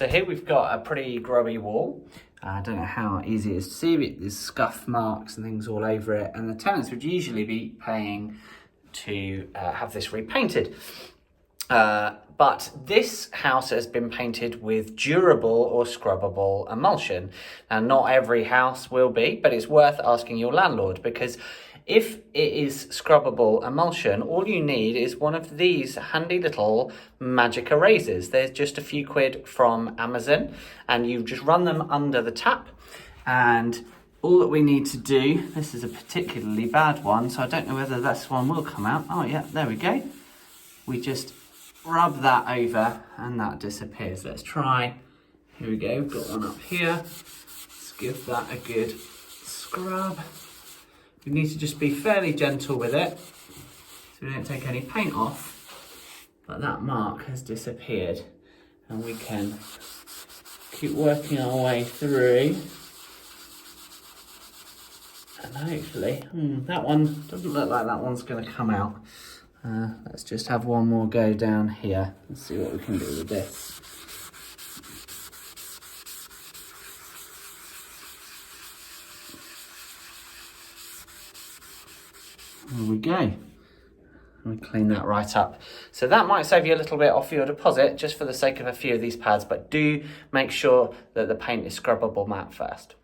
So here we've got a pretty grubby wall. I don't know how easy it is to see, but there's scuff marks and things all over it. And the tenants would usually be paying to have this repainted. But this house has been painted with durable or scrubbable emulsion. Now, not every house will be, but it's worth asking your landlord, because if it is scrubbable emulsion, all you need is one of these handy little magic erasers. There's just a few quid from Amazon, and you just run them under the tap. And all that we need to do, this is a particularly bad one, so I don't know whether this one will come out. Oh yeah, there we go. We just rub that over and that disappears. Let's try. Here we go, we've got one up here. Let's give that a good scrub. We need to just be fairly gentle with it so we don't take any paint off, but that mark has disappeared and we can keep working our way through, and hopefully, that one doesn't look like that one's going to come out. Let's just have one more go down here and see what we can do with this. There we go. And clean that right up. So that might save you a little bit off your deposit just for the sake of a few of these pads, but do make sure that the paint is scrubbable matte first.